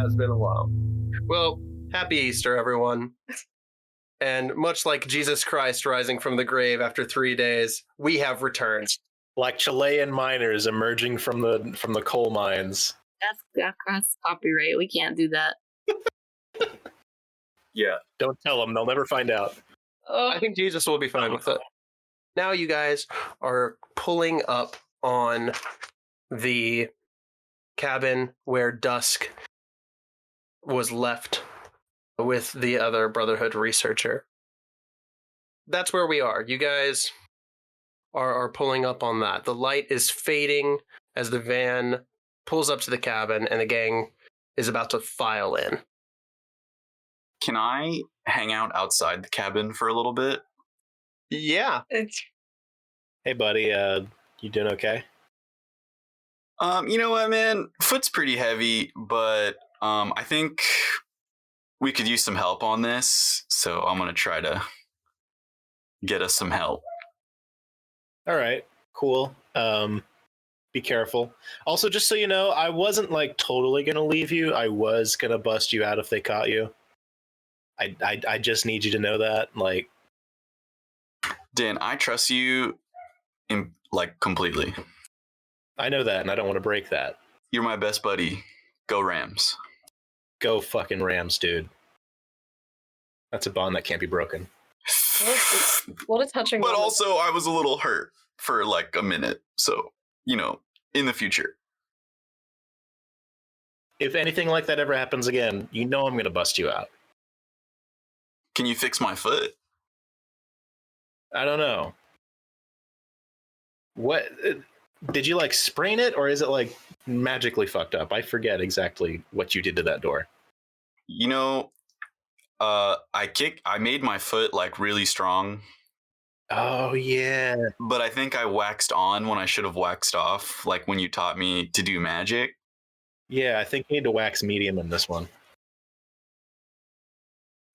has been a while. Well, happy Easter, everyone. And much like Jesus Christ rising from the grave after 3 days, we have returned. Like Chilean miners emerging from the coal mines. That's copyright. We can't do that. Yeah, don't tell them. They'll never find out. I think Jesus will be fine with it. Now you guys are pulling up on the cabin where Dusk was left with the other Brotherhood researcher. That's where we are. You guys are pulling up on that. The light is fading as the van pulls up to the cabin and the gang is about to file in. Can I hang out outside the cabin for a little bit? Yeah. Hey, buddy, you doing okay? You know what, man? Foot's pretty heavy, but I think we could use some help on this, so I'm gonna try to get us some help. All right, cool. Be careful. Also, just so you know, I wasn't like totally gonna leave you. I was gonna bust you out if they caught you. I just need you to know that. Like, Dan, I trust you completely. I know that, and I don't want to break that. You're my best buddy. Go Rams. Go fucking Rams, dude. That's a bond that can't be broken. What a touching But moment. also, I was a little hurt for like a minute. So, in the future. If anything like that ever happens again, you know I'm going to bust you out. Can you fix my foot? I don't know. What did you like sprain it, or is it like magically fucked up? I forget exactly what you did to that door. I made my foot like really strong. Oh yeah. But I think I waxed on when I should have waxed off, like when you taught me to do magic. Yeah, I think you need to wax medium in this one.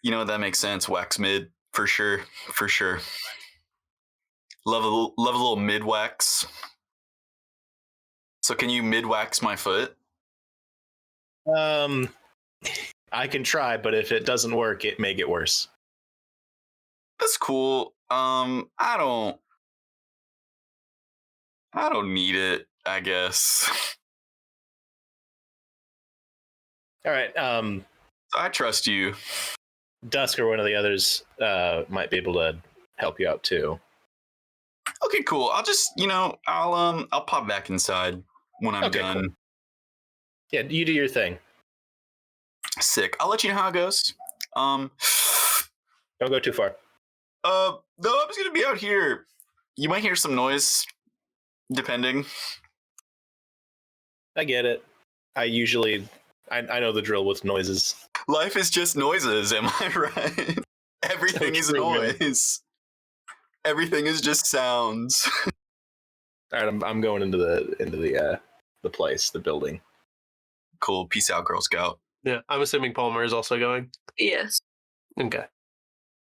That makes sense. Wax mid, for sure. For sure. Love a little mid wax. So can you mid wax my foot? I can try, but if it doesn't work, it may get worse. That's cool. I don't need it, I guess. All right. I trust you. Dusk or one of the others might be able to help you out too. Okay, cool. I'll just, I'll pop back inside when I'm done. Cool. Yeah, you do your thing. Sick. I'll let you know how it goes. Don't go too far. No, I'm just gonna be out here. You might hear some noise, depending. I get it. I know the drill with noises. Life is just noises, am I right? Everything is noise. Everything is just sounds. All right, I'm going into the place, the building. Cool. Peace out, Girl Scout. Yeah, I'm assuming Palmer is also going. Yes. Okay.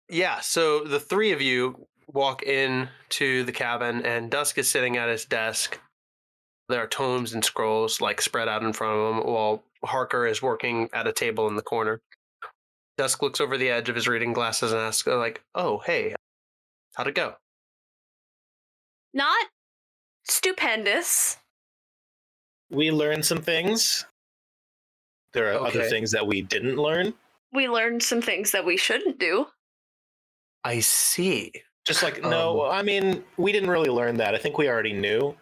Yeah, so the three of you walk into the cabin, and Dusk is sitting at his desk. There are tomes and scrolls like spread out in front of him, while Harker is working at a table in the corner. Dusk looks over the edge of his reading glasses and asks, like, "Oh, hey, how'd it go?" Not stupendous. We learned some things. There are other things that we didn't learn. We learned some things that we shouldn't do. I see. Just like, no, I mean, we didn't really learn that. I think we already knew.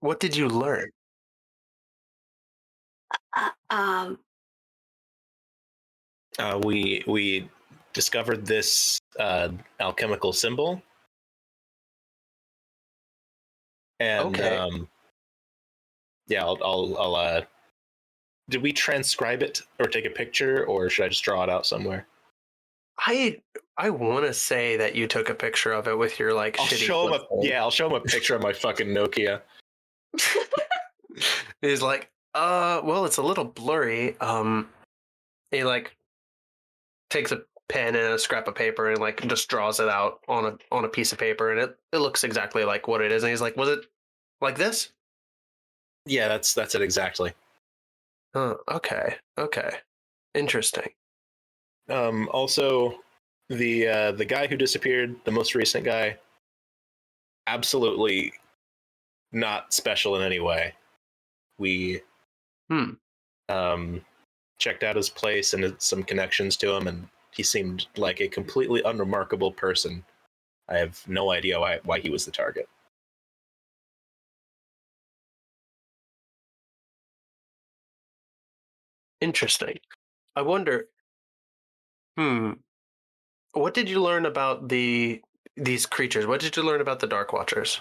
What did you learn? We discovered this alchemical symbol. And yeah, I'll did we transcribe it or take a picture, or should I just draw it out somewhere? I want to say that you took a picture of it with your like shitty. I'll show him a picture of my fucking Nokia. He's like, well, it's a little blurry. He like takes a pen and a scrap of paper and like just draws it out on a piece of paper, and it looks exactly like what it is. And he's like, was Like this? Yeah, that's it exactly. Okay. Interesting. Also, the guy who disappeared, the most recent guy, absolutely not special in any way. We checked out his place and some connections to him, and he seemed like a completely unremarkable person. I have no idea why he was the target. Interesting. I wonder. What did you learn about these creatures? What did you learn about the Dark Watchers?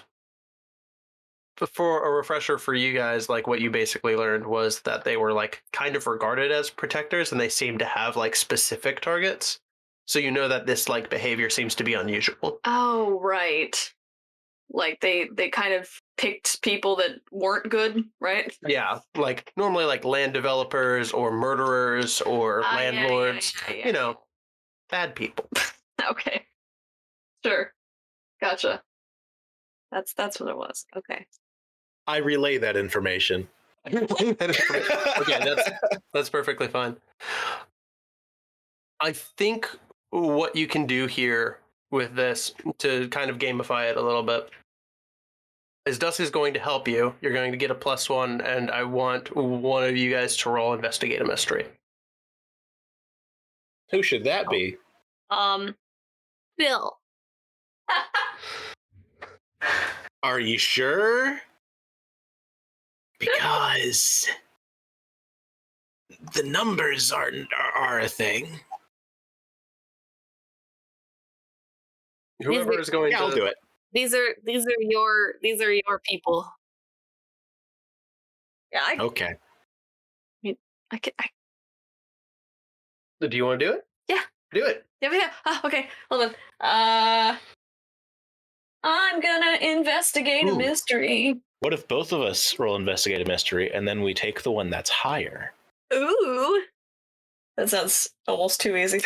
For a refresher for you guys, like what you basically learned was that they were like kind of regarded as protectors, and they seem to have like specific targets. So you know that this like behavior seems to be unusual. Oh, right. Like they kind of picked people that weren't good, right? Yeah, like normally like land developers or murderers or landlords, Yeah. bad people. Okay. Sure. Gotcha. That's what it was. Okay. I relay that information. Okay, that's perfectly fine. I think what you can do here with this to kind of gamify it a little bit is Dusk is going to help you. You're going to get a +1, and I want one of you guys to roll investigate a mystery. Who should that be? Bill. Are you sure? Because the numbers are a thing. Whoever is going I'll to do it. These are your people. Yeah, Okay. I can. Do you want to do it? Yeah. Do it. Yeah. Okay. Hold on. I'm gonna investigate a mystery. What if both of us roll investigate a mystery and then we take the one that's higher? Ooh. That sounds almost too easy.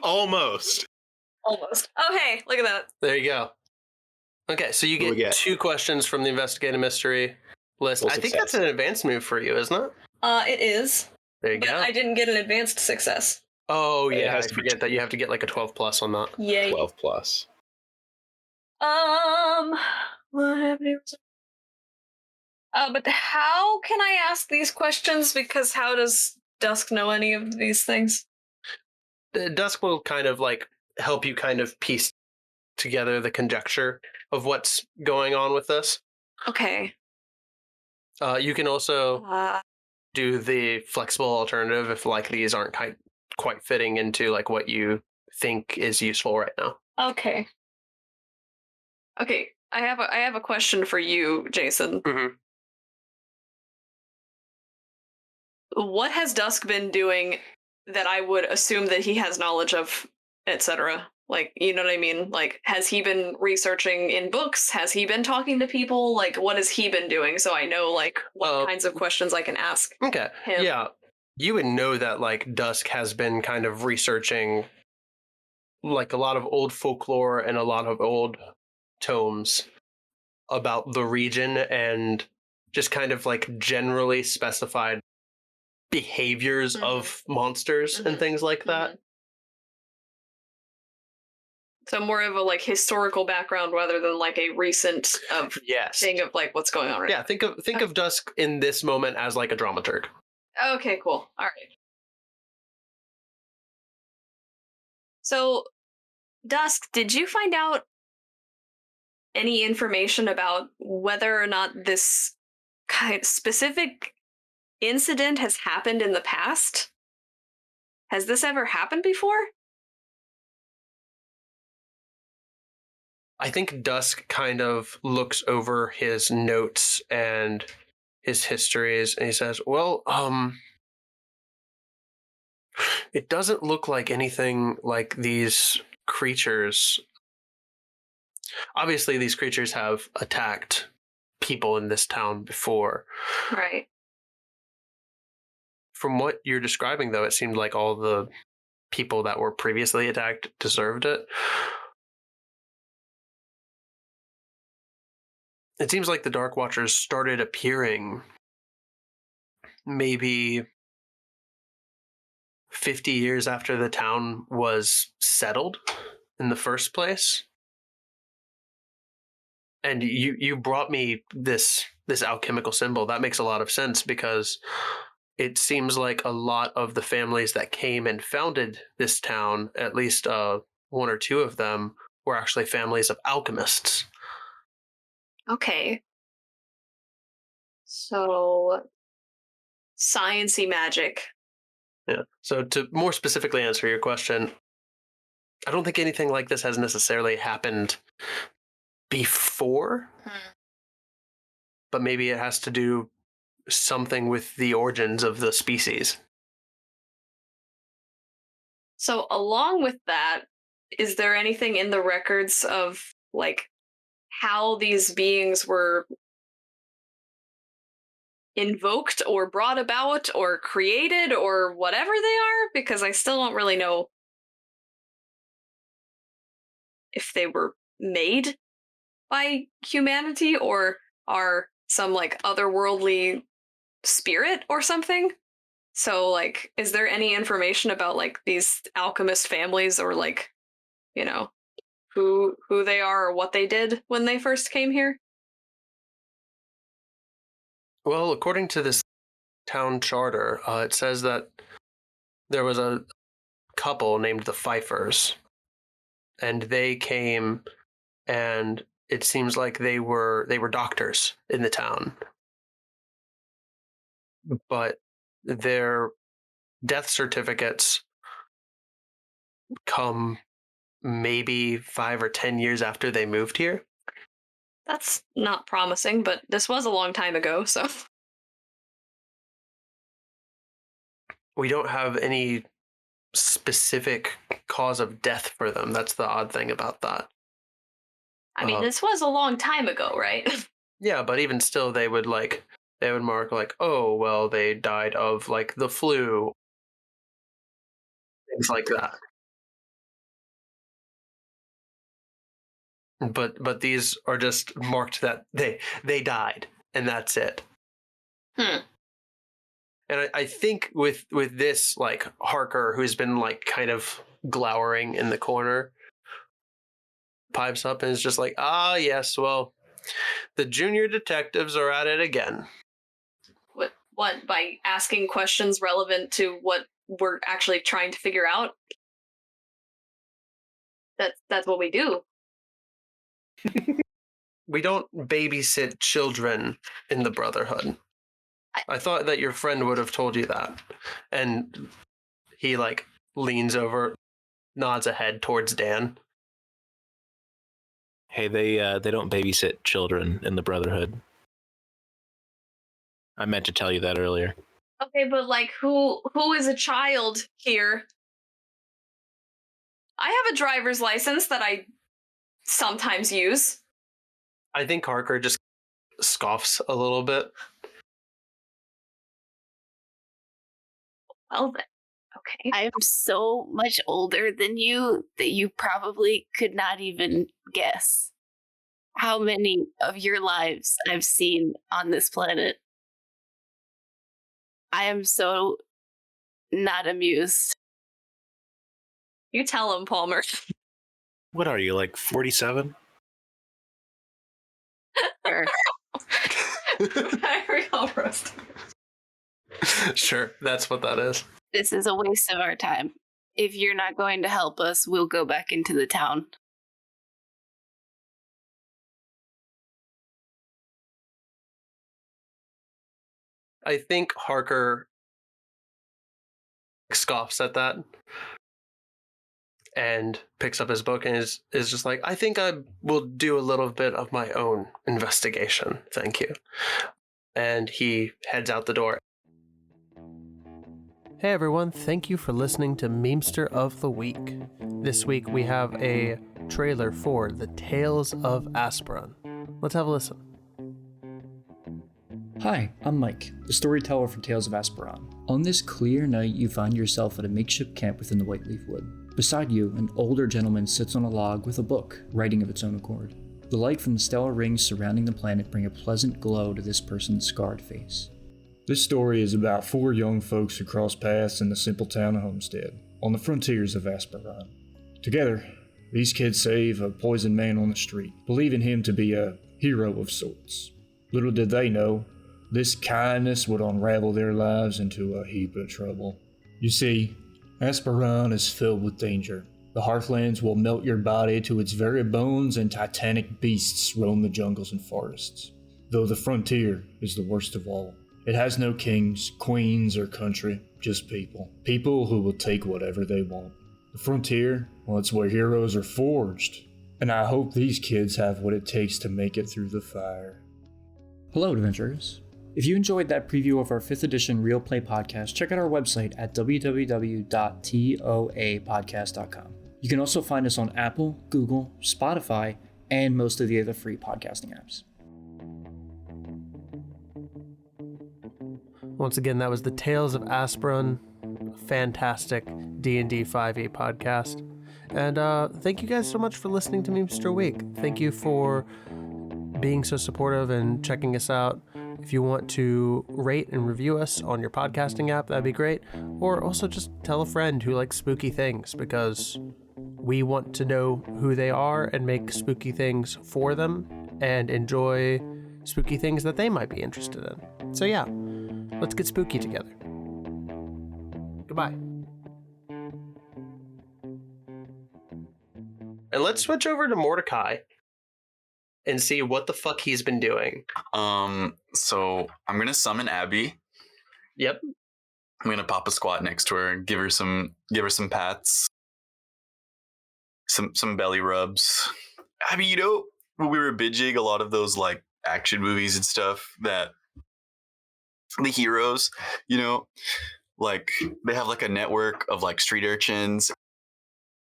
Almost. Almost. Okay, look at that. There you go. Okay, so you What do we get get? 2 questions from the investigate a mystery list. Full I think success. that's an advanced move for you, isn't it? It is. There you But go. I didn't get an advanced success. Oh It yeah, has I to be forget that you have to get like a 12+ on that. Yay. 12 plus. What happened? But how can I ask these questions? Because how does Dusk know any of these things? Dusk will kind of like help you kind of piece together the conjecture of what's going on with this. Okay. You can also do the flexible alternative if like these aren't quite fitting into like what you think is useful right now. Okay. Okay. I have a question for you, Jason. Mm-hmm. What has Dusk been doing that I would assume that he has knowledge of, etc.? Like, you know what I mean? Like, has he been researching in books? Has he been talking to people? Like, what has he been doing? So I know, like, what kinds of questions I can ask. Okay. Him. Yeah. You would know that like Dusk has been kind of researching like a lot of old folklore and a lot of old tomes about the region and just kind of like generally specified behaviors of monsters and things like that. So more of a like historical background rather than like a recent thing of like what's going on right now. Yeah, think of Dusk in this moment as like a dramaturg. Okay, cool. All right. So, Dusk, did you find out any information about whether or not this kind of specific incident has happened in the past? Has this ever happened before? I think Dusk kind of looks over his notes and his histories and he says, well, it doesn't look like anything like these creatures. Obviously, these creatures have attacked people in this town before. Right. From what you're describing, though, it seemed like all the people that were previously attacked deserved it. it seems like the Dark Watchers started appearing maybe 50 years after the town was settled in the first place. And you brought me this alchemical symbol. That makes a lot of sense because it seems like a lot of the families that came and founded this town, at least one or two of them, were actually families of alchemists. Okay. So, science-y magic. Yeah. So to more specifically answer your question, I don't think anything like this has necessarily happened before, but maybe it has to do something with the origins of the species. So, along with that, is there anything in the records of, like, how these beings were invoked or brought about or created or whatever they are? Because I still don't really know if they were made by humanity or are some, like, otherworldly spirit or something. So, like, is there any information about, like, these alchemist families or, like, you know, who they are or what they did when they first came here? Well, according to this town charter, it says that there was a couple named the Pfeiffers, and they came, and it seems like they were doctors in the town, but their death certificates come maybe 5 or 10 years after they moved here. That's not promising, but this was a long time ago, so. We don't have any specific cause of death for them. That's the odd thing about that. I mean, this was a long time ago, right? Yeah, but even still, they would mark like, oh, well, they died of like the flu, things like that. But these are just marked that they died, and that's it. And I think with this, like, Harker, who's been like kind of glowering in the corner, pipes up and is just like, ah, yes, well, the junior detectives are at it again. What, by asking questions relevant to what we're actually trying to figure out? That's what we do. We don't babysit children in the Brotherhood. I thought that your friend would have told you that. And he, like, leans over, nods a head towards Dan. Hey, they don't babysit children in the Brotherhood. I meant to tell you that earlier. Okay, but, like, who is a child here? I have a driver's license that I sometimes use. I think Harker just scoffs a little bit. Well then, okay. I am so much older than you that you probably could not even guess how many of your lives I've seen on this planet. I am so not amused. You tell him, Palmer. What are you, like 47? Sure. Very all roasted. Sure, that's what that is. This is a waste of our time. If you're not going to help us, we'll go back into the town. I think Harker scoffs at that and picks up his book and is just like, I think I will do a little bit of my own investigation. Thank you. And he heads out the door. Hey everyone, thank you for listening to Memester of the Week. This week we have a trailer for The Tales of Asperon. Let's have a listen. Hi, I'm Mike, the storyteller for Tales of Asperon. On this clear night, you find yourself at a makeshift camp within the Whiteleaf Wood. Beside you, an older gentleman sits on a log with a book, writing of its own accord. The light from the stellar rings surrounding the planet bring a pleasant glow to this person's scarred face. This story is about 4 young folks who cross paths in the simple town of Homestead, on the frontiers of Asperon. Together, these kids save a poisoned man on the street, believing him to be a hero of sorts. Little did they know, this kindness would unravel their lives into a heap of trouble. You see, Asperon is filled with danger. The Hearthlands will melt your body to its very bones, and titanic beasts roam the jungles and forests. Though the frontier is the worst of all. It has no kings, queens, or country, just people. People who will take whatever they want. The frontier, well, it's where heroes are forged. And I hope these kids have what it takes to make it through the fire. Hello, adventurers. If you enjoyed that preview of our 5th edition Real Play podcast, check out our website at www.toapodcast.com. You can also find us on Apple, Google, Spotify, and most of the other free podcasting apps. Once again, that was the Tales of Asperon, fantastic D&D 5e podcast. And thank you guys so much for listening to me, Mr. Week. Thank you for being so supportive and checking us out. If you want to rate and review us on your podcasting app, that'd be great. Or also just tell a friend who likes spooky things, because we want to know who they are and make spooky things for them and enjoy spooky things that they might be interested in. So yeah. Let's get spooky together. Goodbye. And let's switch over to Mordicai and see what the fuck he's been doing. So I'm gonna summon Abby. Yep. I'm gonna pop a squat next to her and give her some pats. Some belly rubs. Abby, you know, when we were binging a lot of those like action movies and stuff, that the heroes, you know, like they have like a network of like street urchins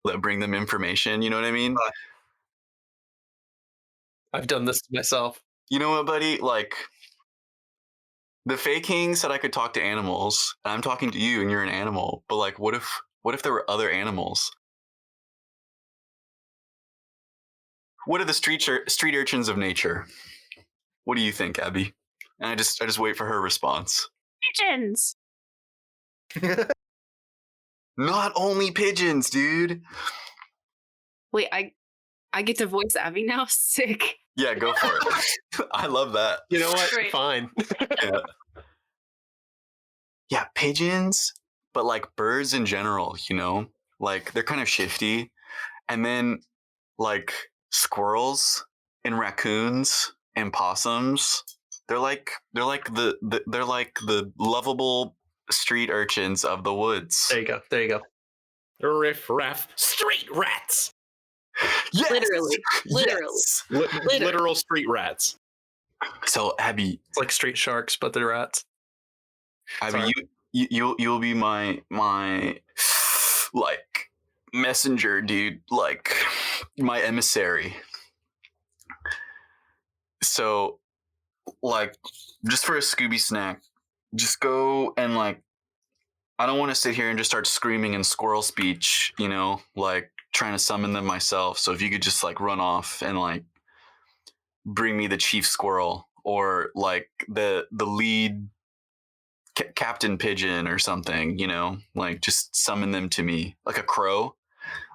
that bring them information, you know what I mean? I've done this to myself. You know what, buddy? Like, the Fey King said I could talk to animals, and I'm talking to you and you're an animal, but like what if there were other animals? What are the street urchins of nature? What do you think, Abby? And I just wait for her response. Pigeons! Not only pigeons, dude. Wait, I get to voice Abby now? Sick. Yeah, go for it. I love that. You know what? Great. Fine. Yeah. Yeah, pigeons, but like birds in general, you know? Like they're kind of shifty. And then like squirrels and raccoons and possums. They're like the lovable street urchins of the woods. There you go. There you go. Riff raff street rats. Yes! Literally. Yes! Literal street rats. So Abby, It's like street sharks, but they're rats. Abby, you'll be my like messenger, dude. Like my emissary. So, like, just for a Scooby snack, just go and like, I don't want to sit here and just start screaming in squirrel speech, you know, like trying to summon them myself. So if you could just like run off and like bring me the chief squirrel or like the lead captain pigeon or something, you know, like just summon them to me like a crow.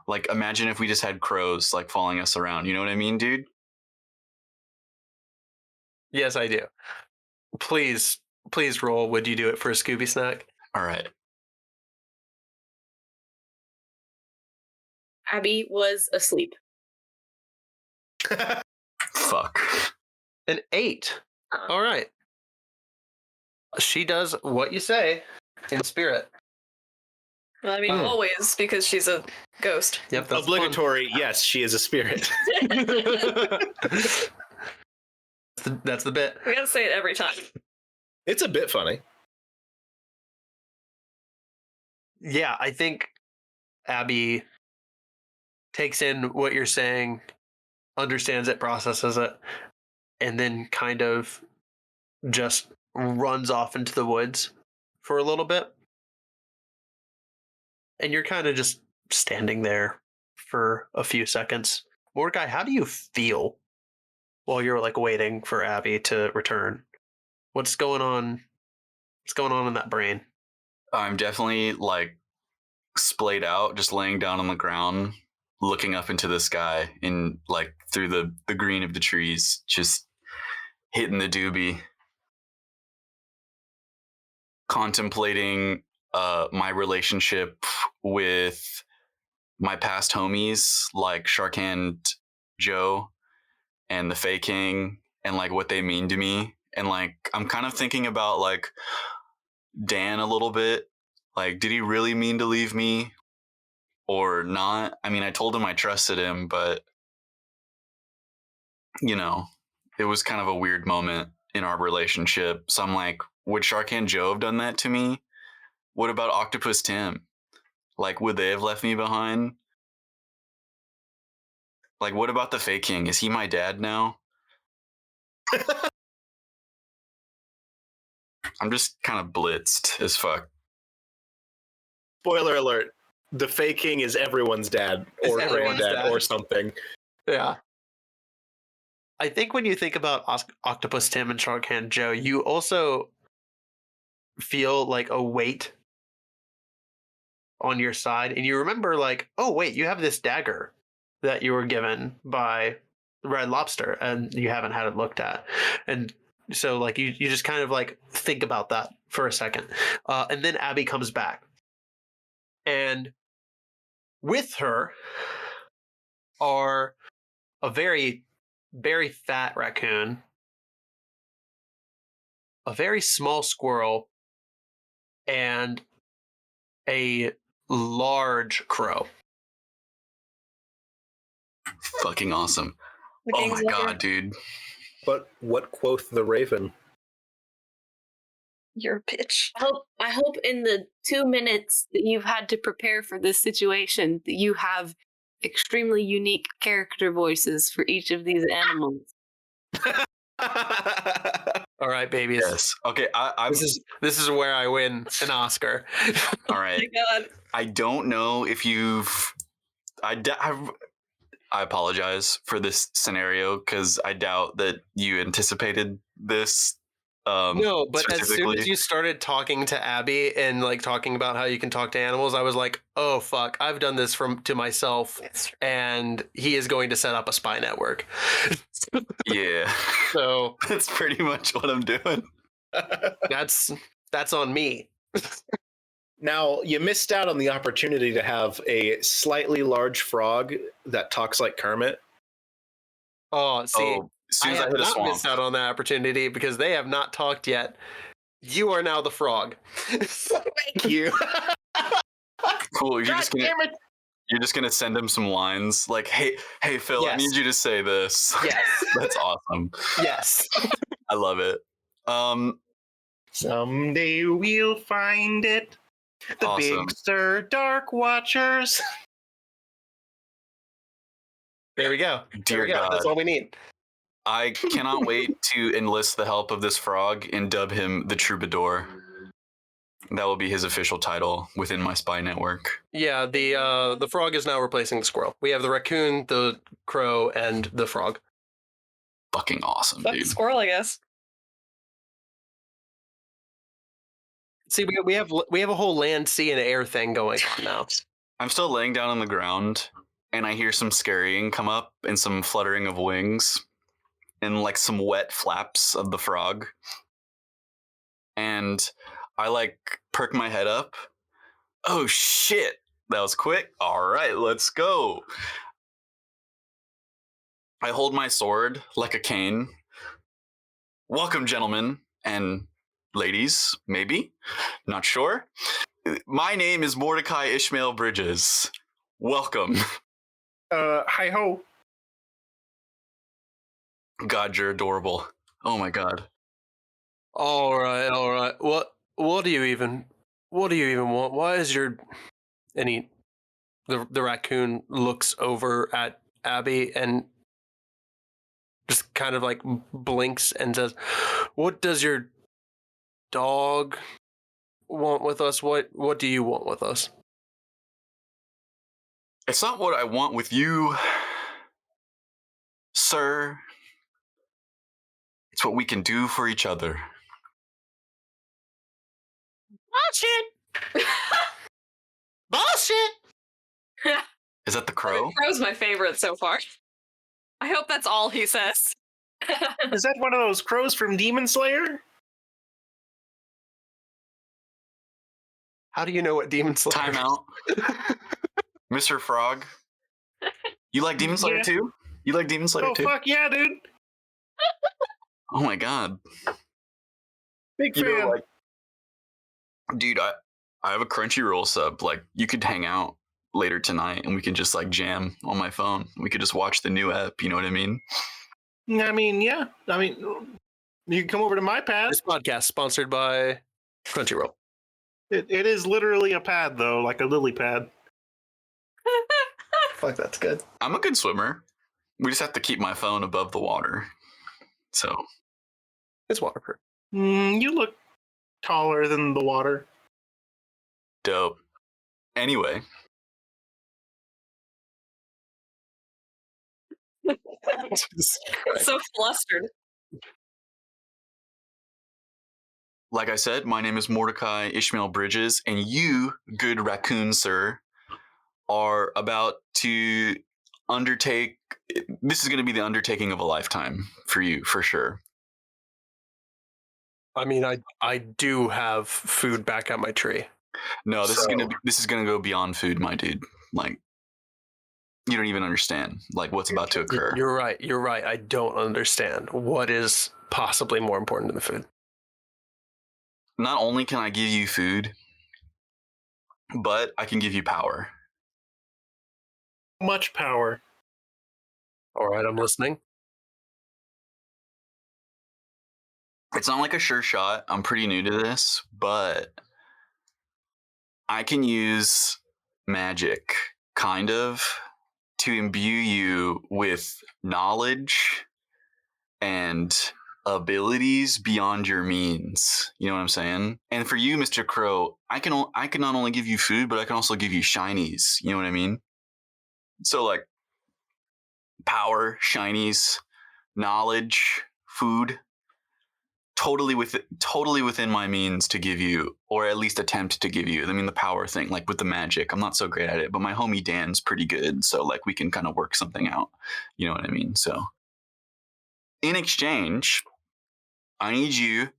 Like imagine if we just had crows like following us around. You know what I mean, dude? Yes, I do. Please roll. Would you do it for a Scooby snack? All right. Abby was asleep. Fuck. An 8. All right. She does what you say in spirit. Well, I mean, always, because she's a ghost. Yep, that's Obligatory, yes, she is a spirit. That's the bit. We gotta say it every time. It's a bit funny. Yeah, I think Abby takes in what you're saying, understands it, processes it, and then kind of just runs off into the woods for a little bit. And you're kind of just standing there for a few seconds. Mordecai, how do you feel while you're like waiting for Abby to return. What's going on? What's going on in that brain? I'm definitely like splayed out, just laying down on the ground, looking up into the sky in like through the green of the trees, just hitting the doobie, contemplating my relationship with my past homies like Sharkhand Joe and the Fey King and like what they mean to me. And like I'm kind of thinking about like Dan a little bit. Like, did he really mean to leave me or not? I mean, I told him I trusted him, but you know, it was kind of a weird moment in our relationship. So I'm like, would Sharkhand Joe have done that to me? What about Octopus Tim? Like, would they have left me behind? Like, what about the Fey King? Is he my dad now? I'm just kind of blitzed as fuck. Spoiler alert: the Fey King is everyone's dad or everyone's granddad dad. or something. Yeah. I think when you think about Octopus Tim and Sharkhand Joe, you also feel like a weight on your side, and you remember like, oh wait, you have this dagger that you were given by Red Lobster, and you haven't had it looked at, and so like you just kind of like think about that for a second, and then Abby comes back, and with her are a very fat raccoon, a very small squirrel, and a large crow. Fucking awesome. The Oh gang's my over. god, dude. But what quoth the raven? You're a bitch. I hope in the 2 minutes that you've had to prepare for this situation that you have extremely unique character voices for each of these animals. All right, babies. Yes. Okay, I'm This is where I win an Oscar. all Oh right. my god. I don't know if you've I apologize for this scenario because I doubt that you anticipated this. No, but as soon specifically. as you started talking to Abby and like talking about how you can talk to animals, I was like, "Oh fuck, I've done this to myself, and he is going to set up a spy network." Yeah, So that's pretty much what I'm doing. that's on me. Now, you missed out on the opportunity to have a slightly large frog that talks like Kermit. Oh, see, Oh, as soon as I have hit a not swamp. missed out on that opportunity because they have not talked yet. You are now the frog. Thank you. Cool. God damn it. You're just gonna send him some lines like, "Hey, Phil, I Yes. need you to say this." Yes. That's awesome. Yes. I love it. Someday we'll find it. The Awesome. Big Sir Dark Watchers. There we go. Dear God. That's all we need. I cannot wait to enlist the help of this frog and dub him the Troubadour. That will be his official title within my spy network. Yeah, the frog is now replacing the squirrel. We have the raccoon, the crow, and the frog. Fucking awesome, Fuck the dude. squirrel, I guess. See, we have a whole land, sea, and air thing going on now. I'm still laying down on the ground, and I hear some scurrying come up and some fluttering of wings and like some wet flaps of the frog. And I like perk my head up. Oh shit, that was quick. All right, let's go. I hold my sword like a cane. Welcome, gentlemen and ladies, maybe, not sure. My name is Mordicai Ishmael Bridges. Welcome. Hi ho. God, you're adorable. Oh my god. All right. What do you even want? Why is your the raccoon looks over at Abby and just kind of like blinks and says, "What does your dog want with us? What do you want with us?" It's not what I want with you, sir. It's what we can do for each other. Bullshit! Bullshit! Is that the crow? Crow's my favorite so far. I hope that's all he says. Is that one of those crows from Demon Slayer? How do you know what Demon Slayer Time out. Mr. Frog. You like Demon Slayer Yeah. too? You like Demon Slayer Oh, too? fuck yeah, dude. Oh my god. Big You fan. know, like, dude, I have a Crunchyroll sub. Like, you could hang out later tonight and we could just like jam on my phone. We could just watch the new ep, you know what I mean? I mean, yeah. I mean, you can come over to my pad. This podcast sponsored by Crunchyroll. It is literally a pad, though, like a lily pad. Fuck, that's good. I'm a good swimmer. We just have to keep my phone above the water. So, It's waterproof. You look taller than the water. dope. Anyway, So flustered. like I said, my name is Mordicai Ishmael Bridges, and you, good raccoon sir, are about to undertake. This is going to be the undertaking of a lifetime for you, for sure. I mean, I do have food back at my tree. No, this So- is gonna go beyond food, my dude. Like, you don't even understand like what's about to occur. You're right. You're right. I don't understand what is possibly more important than the food. Not only can I give you food, but I can give you power. Much power. All right, I'm listening. It's not like a sure shot. I'm pretty new to this, but I can use magic, kind of, to imbue you with knowledge and abilities beyond your means. You know what I'm saying? And for you, Mr. Crow, I can not only give you food, but I can also give you shinies. You know what I mean? So like power, shinies, knowledge, food. Totally within my means to give you, or at least attempt to give you. I mean, the power thing, like with the magic, I'm not so great at it, but my homie Dan's pretty good, so like we can kind of work something out. You know what I mean? So, in exchange, I need you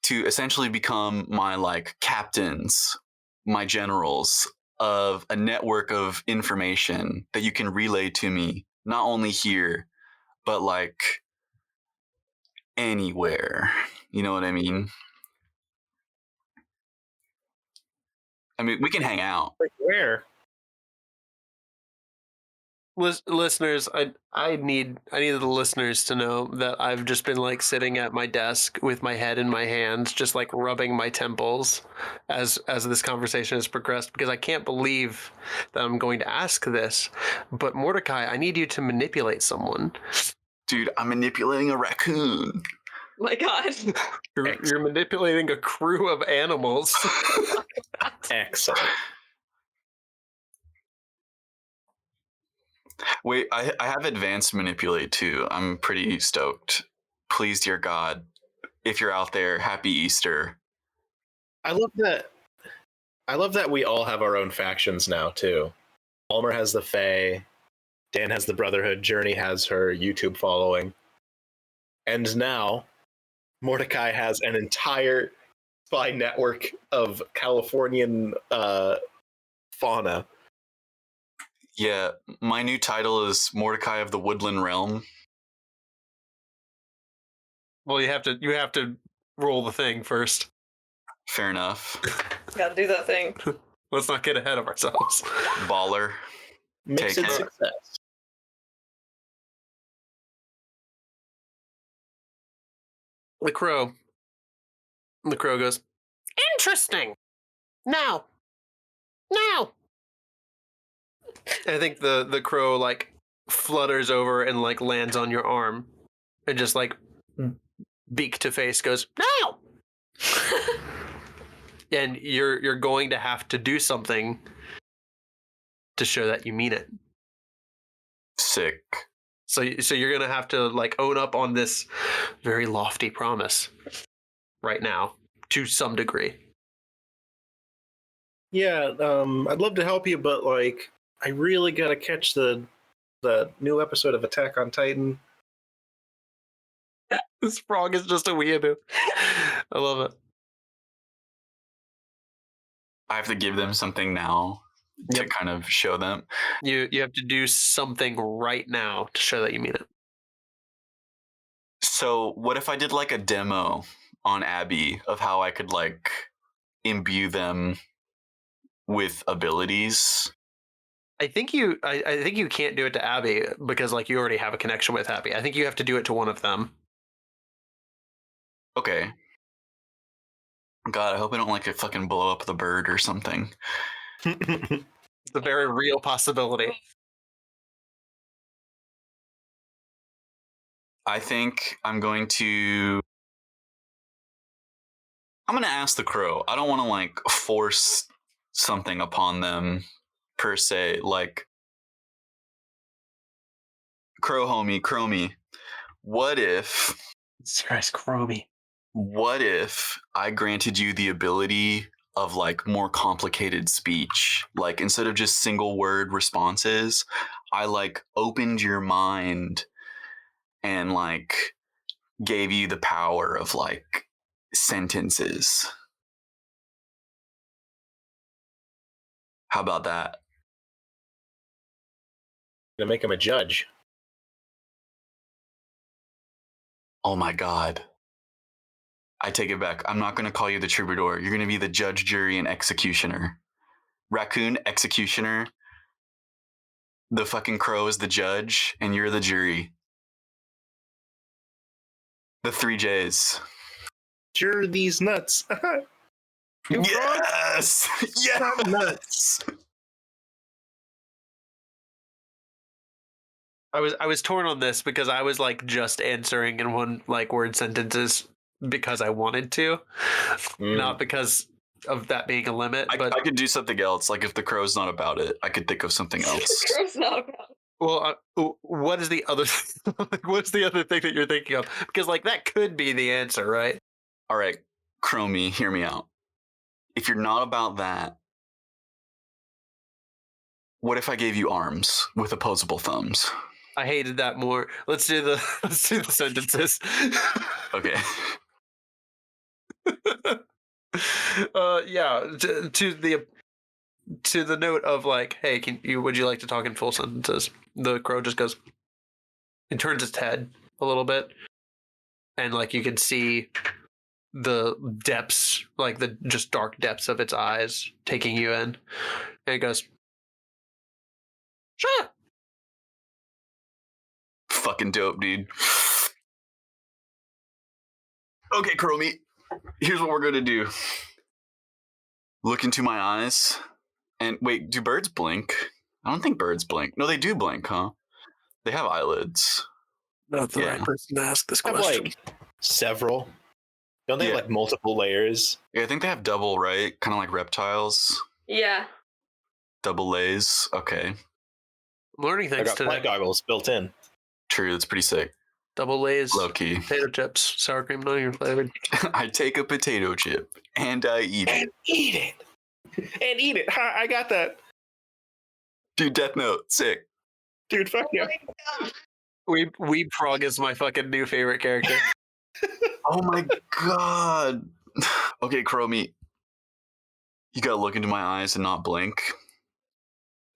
to essentially become my like captains, my generals of a network of information that you can relay to me, not only here, but like anywhere. You know what I mean? I mean, we can hang out. Like where? Listeners, I need the listeners to know that I've just been like sitting at my desk with my head in my hands, just like rubbing my temples as this conversation has progressed, because I can't believe that I'm going to ask this. But Mordecai, I need you to manipulate someone. Dude, I'm manipulating a raccoon. My God. You're manipulating a crew of animals. Excellent. Wait, I have advanced manipulate too. I'm pretty stoked. Please, dear God, if you're out there, happy Easter. I love that we all have our own factions now too. Almer has the Fae, Dan has the Brotherhood, Jurnee has her YouTube following, and now Mordecai has an entire spy network of Californian fauna. Yeah, my new title is Mordecai of the Woodland Realm. Well, you have to roll the thing first. Fair enough. Gotta do that thing. Let's not get ahead of ourselves. Baller. Mixed Take it. success. The crow goes, interesting. Now. I think the crow like flutters over and like lands on your arm and just like beak to face goes, now. And you're going to have to do something to show that you mean it. Sick. So you're gonna have to like own up on this very lofty promise right now to some degree. Yeah, I'd love to help you, but like, I really gotta catch the new episode of Attack on Titan. This frog is just a weeaboo. I love it. I have to give them something now to kind of show them. You have to do something right now to show that you mean it. So what if I did like a demo on Abby of how I could like imbue them with abilities? I think you can't do it to Abby because like you already have a connection with Abby. I think you have to do it to one of them. Okay. God, I hope I don't like fucking blow up the bird or something. It's a very real possibility. I think I'm going to ask the crow. I don't want to like force something upon them per se. Like, crow homie, crow me. What if I granted you the ability of like more complicated speech? Like instead of just single word responses, I like opened your mind and like gave you the power of like sentences. How about that? Gonna make him a judge. Oh my God. I take it back. I'm not going to call you the troubadour. You're going to be the judge, jury, and executioner. Raccoon, executioner. The fucking crow is the judge, and you're the jury. The 3 J's. Jure these nuts. Yes! Yes! Nuts. I was torn on this because I was like just answering in one like word sentences because I wanted to, not because of that being a limit. But I could do something else. Like if the crow's not about it, I could think of something else. Crow's not about. well, what is the other? What's the other thing that you're thinking of? Because like that could be the answer, right? All right, Chromie, hear me out. If you're not about that, what if I gave you arms with opposable thumbs? I hated that more. Let's do the sentences. Okay. Yeah, to the note of like, hey, would you like to talk in full sentences? The crow just goes and turns its head a little bit, and like you can see the depths, like the just dark depths of its eyes taking you in, and it goes, sure. Fucking dope, dude. Okay, Chromie, here's what we're gonna do. Look into my eyes. And wait, do birds blink? I don't think birds blink. No, they do blink, huh? They have eyelids. Not the right person to ask this I have question. like several. Don't they have like multiple layers? Yeah, I think they have double, right? Kind of like reptiles. Yeah. Double lays. Okay. I'm learning I things got today. flight goggles built in. True, that's pretty sick. Double lays, Low key. potato chips, sour cream and onion flavored. I take a potato chip and I eat it. And eat it. And eat it. Ha, I got that. Dude, Death Note, sick. Dude, fuck yeah. Weeb Frog is my fucking new favorite character. Oh my god. Okay, Chromie. You gotta look into my eyes and not blink.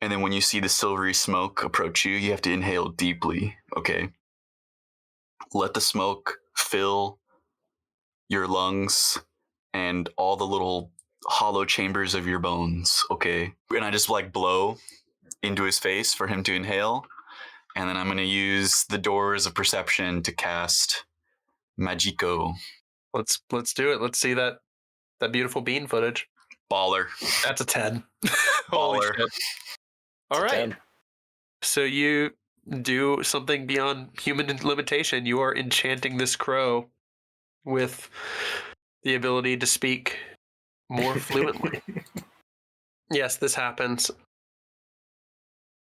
And then when you see the silvery smoke approach you, you have to inhale deeply, okay? Let the smoke fill your lungs and all the little hollow chambers of your bones, okay? And I just like blow into his face for him to inhale. And then I'm going to use the doors of perception to cast Magico. Let's do it. Let's see that beautiful bean footage. Baller. That's a 10. Holy Baller. shit. All right. 10. So you do something beyond human limitation. You are enchanting this crow with the ability to speak more fluently. Yes, this happens.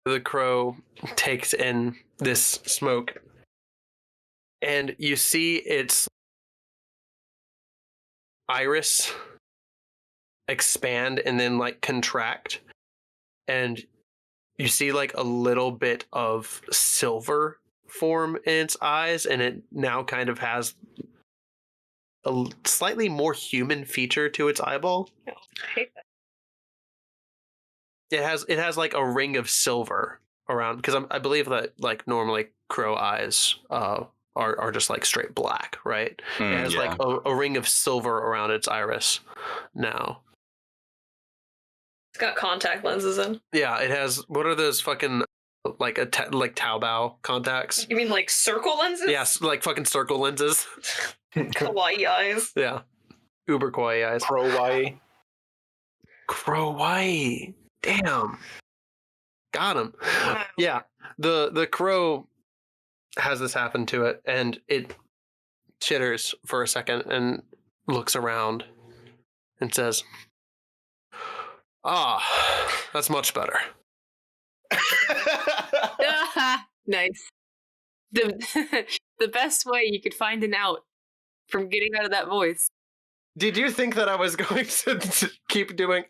The crow takes in this smoke, and you see its iris expand and then like contract, and you see like a little bit of silver form in its eyes, and it now kind of has a slightly more human feature to its eyeball. It has like a ring of silver around, because I believe that like normally crow eyes are just like straight black, right? It has like a ring of silver around its iris now. It's got contact lenses in. Yeah, it has. What are those fucking like like Taobao contacts? You mean like circle lenses? Yes, like fucking circle lenses. Kawaii eyes. Yeah, uber kawaii eyes. Pro-Y. Crow-y. Damn. Got him. Yeah, the crow has this happen to it, and it chitters for a second and looks around and says, that's much better. Nice. The best way you could find an out from getting out of that voice. Did you think that I was going to keep doing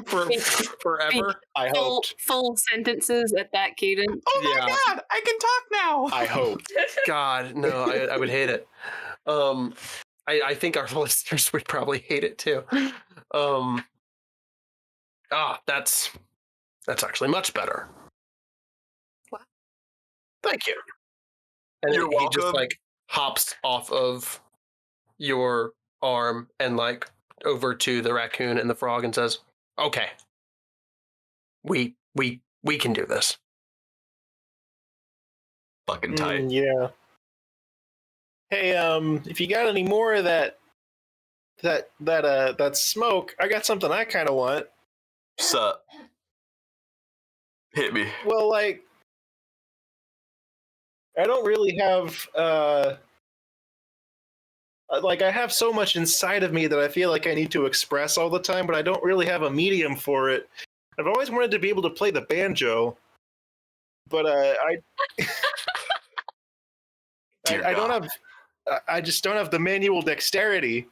forever? I hoped. Full sentences at that cadence. Oh my god, I can talk now. I hoped. God, no, I would hate it. I think our listeners would probably hate it too. That's actually much better. What? Thank you. And You're he welcome. just like hops off of your arm and like over to the raccoon and the frog and says, "Okay, we can do this." Fucking tight. Yeah. Hey, if you got any more of that smoke, I got something I kind of want. Sup? Hit me. Well, like, I don't really have, like, I have so much inside of me that I feel like I need to express all the time, but I don't really have a medium for it. I've always wanted to be able to play the banjo, but I don't have, I just don't have the manual dexterity.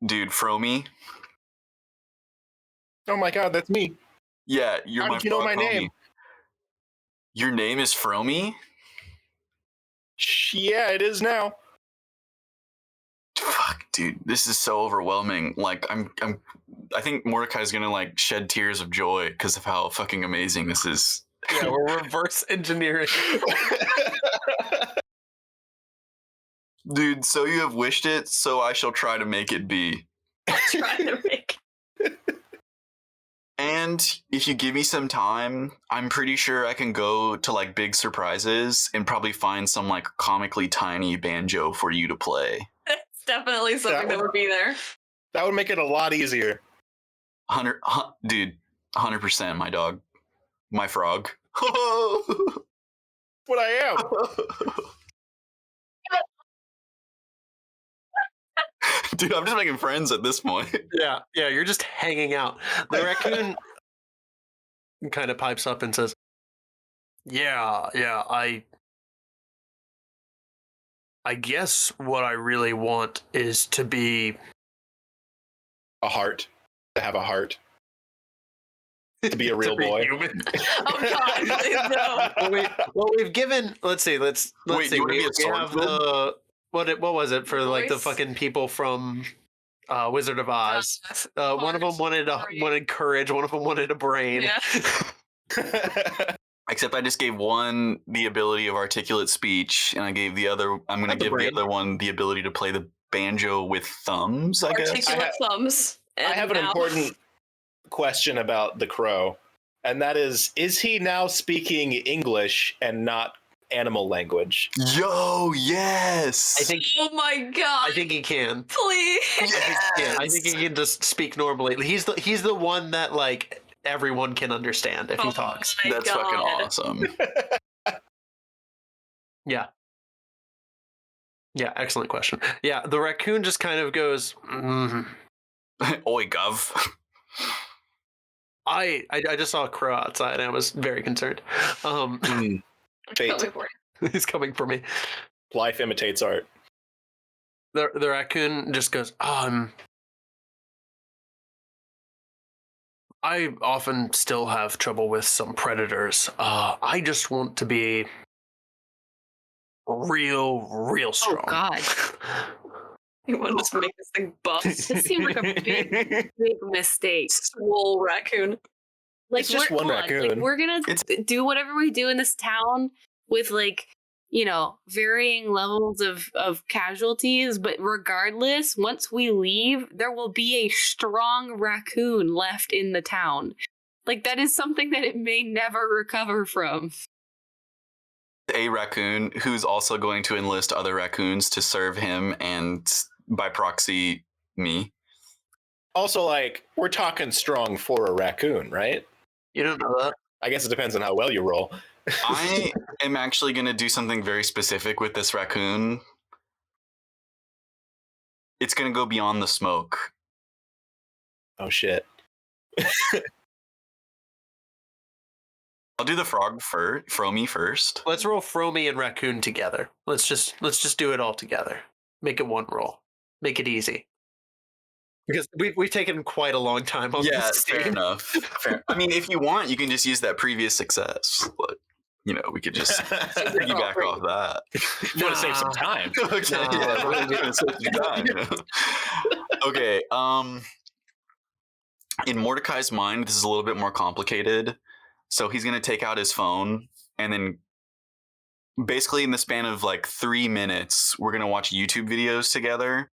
Dude, Fromy. Oh my god, that's me. Yeah, you're How my did you know my frog homie. name? Your name is Fromy? Yeah, it is now. Fuck, dude, this is so overwhelming. Like, I think Mordicai is gonna like shed tears of joy because of how fucking amazing this is. Yeah, we're reverse engineering. Dude, so you have wished it, so I shall try to make it be. Trying to make. And if you give me some time, I'm pretty sure I can go to like big surprises and probably find some like comically tiny banjo for you to play. It's definitely something that would be there. That would make it a lot easier. 100%, my dog. My frog. What I am. Dude, I'm just making friends at this point. Yeah, you're just hanging out. The raccoon kind of pipes up and says, Yeah, I guess what I really want is to be A heart. To have a heart. To be a real boy. human. Oh god, please no. Well, we've given. Let's see. Let's Wait, see. you wanna be a We have swordsman? the what was it for like the Voice? fucking people from Wizard of Oz? One of them wanted courage. One of them wanted a brain. Yeah. Except I just gave one the ability of articulate speech, and I gave the other. I'm going to Not the give brain. the other one the ability to play the banjo with thumbs. I guess. Articulate thumbs. I have an important question about the crow, and that is he now speaking English and not animal language? Yo, yes. I think. Oh my god. I think he can. Please. Yeah, I think he can just speak normally. He's the one that like everyone can understand if he talks. my That's fucking God. awesome. Yeah. Yeah, excellent question. Yeah, the raccoon just kind of goes, Oi, gov. I just saw a crow outside and I was very concerned. Fate. Coming for you. He's coming for me. Life imitates art. The raccoon just goes, I often still have trouble with some predators. I just want to be real strong. Oh God, You want to just make this thing buff? this seemed like a big mistake. Swole raccoon. Like It's just we're- one hold on, raccoon. Like, we're gonna do whatever we do in this town with like, you know, varying levels of casualties, but regardless, once we leave, there will be a strong raccoon left in the town. Like that is something that it may never recover from. A raccoon who's also going to enlist other raccoons to serve him and by proxy me. Also, like, we're talking strong for a raccoon, right? You don't know that? I guess it depends on how well you roll. I am actually going to do something very specific with this raccoon. It's going to go beyond the smoke. Oh shit. I'll do the frog Fromy first. Let's roll Fromy and raccoon together. Let's just do it all together. Make it one roll. Make it easy. Because we've taken quite a long time on Yeah, this. fair Dude. enough. Fair. I mean, if you want, you can just use that previous success. But, you know, we could just piggyback off that. You want to save some time. Okay, Nah. yeah, we're gonna save some time, you know? Okay, in Mordecai's mind, this is a little bit more complicated. So he's gonna take out his phone and then basically in the span of like 3 minutes, we're gonna watch YouTube videos together.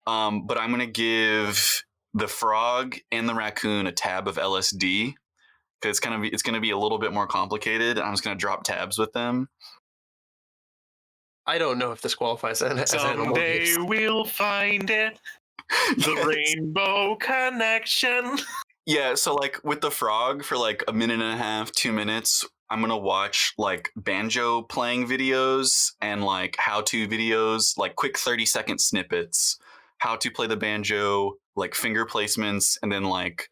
But I'm gonna give the frog and the raccoon a tab of LSD. Because it's gonna be a little bit more complicated. I'm just gonna drop tabs with them. I don't know if this qualifies as animal Someday abuse. we'll find it. The rainbow connection. Yeah, so like with the frog for like a minute and a half, 2 minutes, I'm gonna watch like banjo playing videos and like how-to videos, like quick 30-second snippets, how to play the banjo, like finger placements, and then like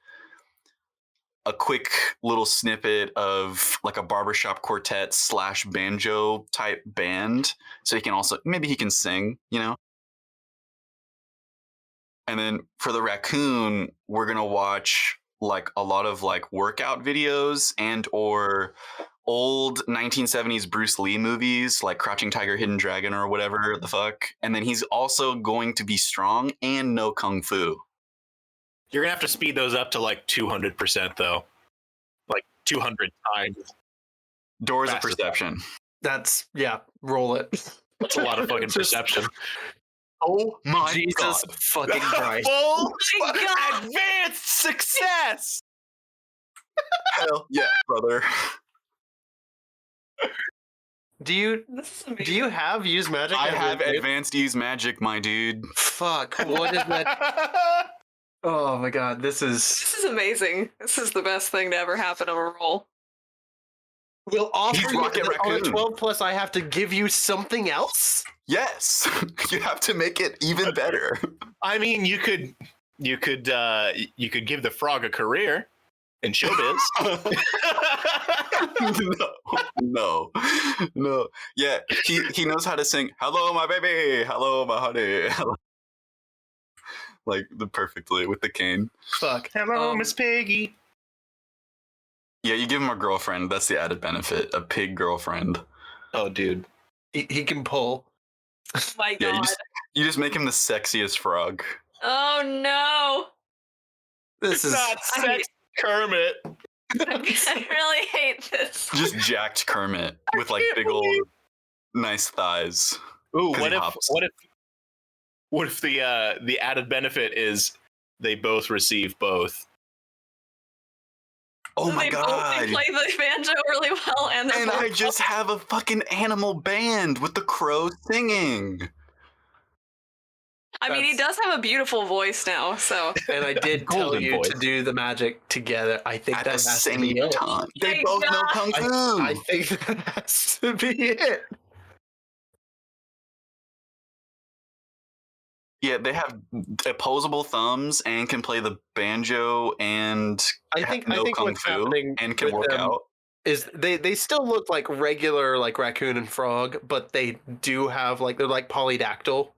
a quick little snippet of like a barbershop quartet / banjo type band. So he can also, maybe he can sing, you know? And then for the raccoon, we're going to watch like a lot of like workout videos and or old 1970s Bruce Lee movies like Crouching Tiger, Hidden Dragon or whatever the fuck. And then he's also going to be strong and know Kung Fu. You're gonna have to speed those up to like 200% though. Like 200 times. Doors of Fast as perception. That's, yeah, roll it. That's a lot of fucking Just- perception. Oh my Jesus god. fucking Christ. Full my God. advanced success. Hell yeah, brother. Do you have use magic? I as a have dude? advanced use magic, my dude. Fuck. What is that? Oh my god, this is. This is amazing. This is the best thing to ever happen on a roll. Will offer He's you Rocket on a Raccoon. 12 plus. I have to give you something else. Yes, you have to make it even better. I mean, you could give the frog a career in showbiz. No. Yeah, he knows how to sing "Hello, my baby," "Hello, my honey," like perfectly with the cane. Fuck. Hello, Miss Piggy. Yeah, you give him a girlfriend. That's the added benefit. A pig girlfriend. Oh, dude. He can pull. Oh my Yeah, god. you just make him the sexiest frog. Oh no. This is. Not sex Kermit. I really hate this. Just jacked Kermit with like big old nice thighs. Ooh, 'Cause what he if hops. what if the added benefit is they both receive both? Oh my They god! play the banjo really well, and they're And both I just have a fucking animal band with the crow singing. I mean, he does have a beautiful voice now, so And I did tell Golden you voice. to do the magic together. I think At that the has to same be it. time. They My both know God. Kung Fu. I think that has to be it. Yeah, they have opposable thumbs and can play the banjo and I think kung what's fu happening and can with work them out. is they still look like regular like raccoon and frog, but they do have like they're like polydactyl.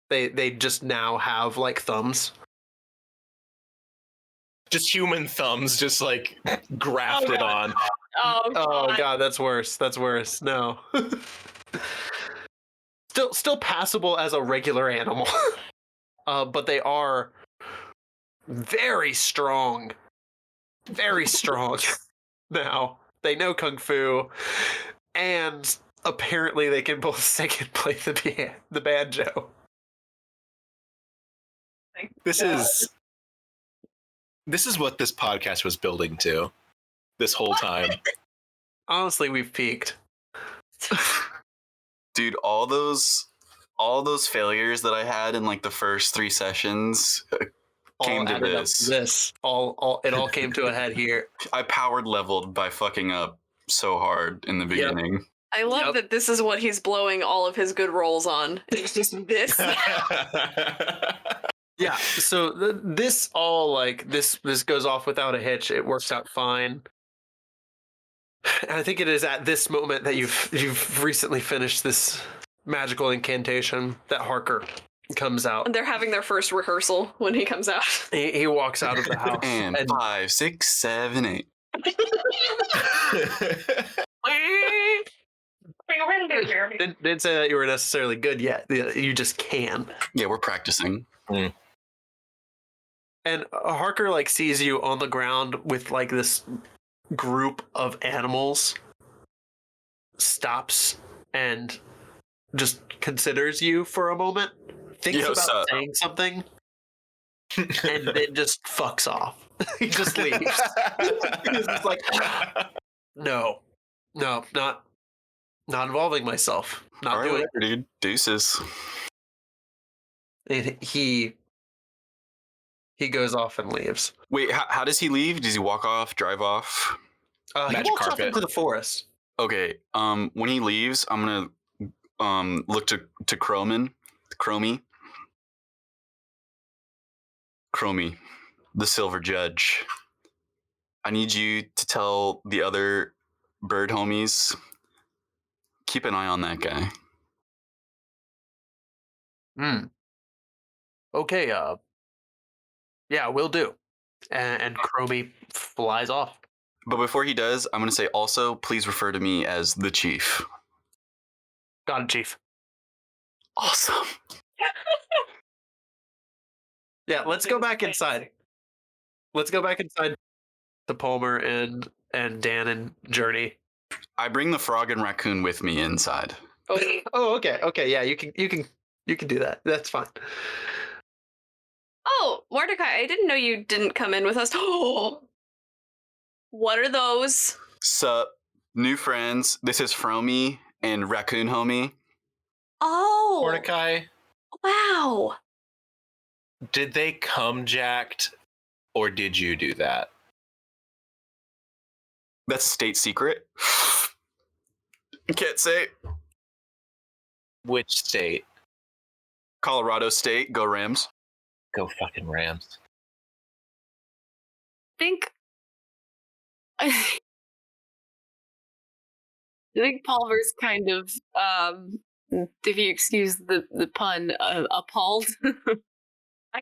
They just now have like thumbs. Just human thumbs, just like grafted on. Oh, Oh god, that's worse. That's worse. No. Still passable as a regular animal. But they are very strong. Very strong now. They know kung fu, and apparently they can both sing and play the banjo. This is what this podcast was building to this whole time. Honestly, we've peaked. Dude, all those failures that I had in like the first 3 sessions came All to added up this. to this. All it all came to a head here. I powered leveled by fucking up so hard in the beginning. I love that this is what he's blowing all of his good rolls on. It's just this. Yeah, so this all like this goes off without a hitch. It works out fine. And I think it is at this moment that you've recently finished this magical incantation that Harker comes out. And they're having their first rehearsal when he comes out. He walks out of the house And 5, 6, 7, 8. Didn't say that you were necessarily good yet. You just can. Yeah, we're practicing. And Harker like sees you on the ground with like this group of animals, stops and just considers you for a moment, thinks about saying something, and then just fucks off. He just leaves. He's just like, no, not involving myself. Not All doing right, dude. Deuces. it. He goes off and leaves. Wait, how does he leave? Does he walk off, drive off? He Magic walks off carpet. into the forest. Okay. When he leaves, I'm gonna look to Chromie, the Silver Judge. I need you to tell the other bird homies, keep an eye on that guy. Okay, yeah, will do. And Chromie flies off. But before he does, I'm gonna say also, please refer to me as the Chief. Got it, Chief. Awesome. Yeah, let's go back inside. Let's go back inside to Palmer and Dan and Jurnee. I bring the frog and raccoon with me inside. Oh, okay. Okay, yeah, you can do that. That's fine. Oh, Mordicai, I didn't know you didn't come in with us. Oh, what are those? Sup, new friends. This is Fromy and Raccoon Homie. Oh, Mordecai, wow. did they come jacked, or did you do that? That's a state secret. Can't say. Which state? Colorado State, go Rams. Go fucking Rams. I think Palmer's kind of, if you excuse the pun, appalled. I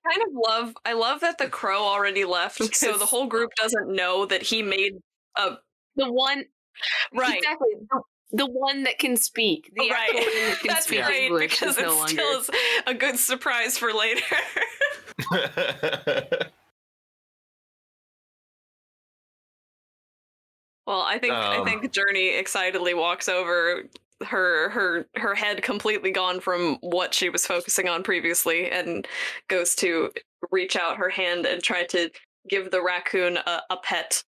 love that the crow already left, so the whole group doesn't know that he made a The one, right. exactly, the one that can speak. The actual one that can That's speak great English because is no it longer. still is a good surprise for later. Well, I think Jurnee excitedly walks over, her head completely gone from what she was focusing on previously, and goes to reach out her hand and try to give the raccoon a pet.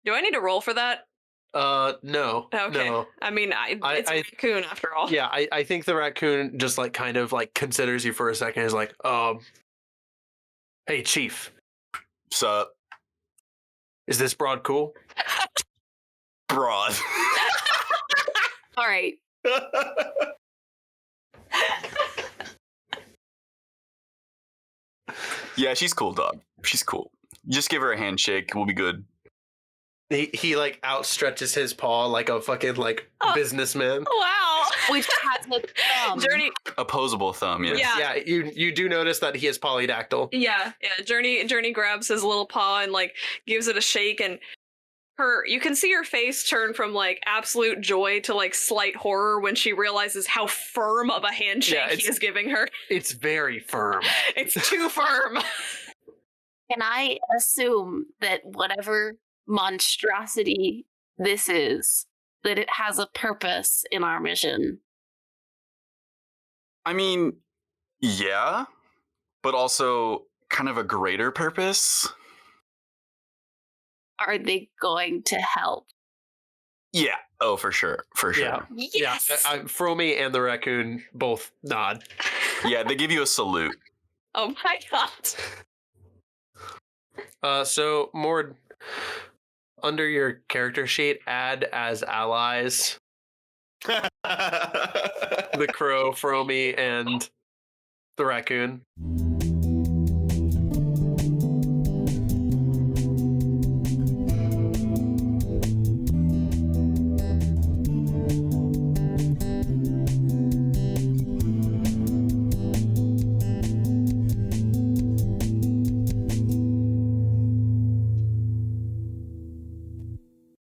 Do I need to roll for that? No. Okay. No. I mean, it's a raccoon after all. Yeah, I think the raccoon just like kind of like considers you for a second. Is like, hey, Chief, Sup, is this broad cool? broad. All right. Yeah, she's cool, dog. She's cool. Just give her a handshake. We'll be good. He like outstretches his paw like a fucking like businessman. Wow. Which has a thumb. Journey. Opposable thumb, yes. Yeah. Yeah, you do notice that he is polydactyl. Yeah. Journey grabs his little paw and like gives it a shake, and you can see her face turn from like absolute joy to like slight horror when she realizes how firm of a handshake he is giving her. It's very firm. It's too firm. Can I assume that whatever monstrosity this is, that it has a purpose in our mission? I mean, yeah, but also kind of a greater purpose. Are they going to help? Yeah. Oh, for sure. For sure. Yeah. Yes. Yeah. Fromy and the raccoon both nod. Yeah, they give you a salute. Oh my god. So Mord, under your character sheet, add as allies the crow, Fromy, and the raccoon.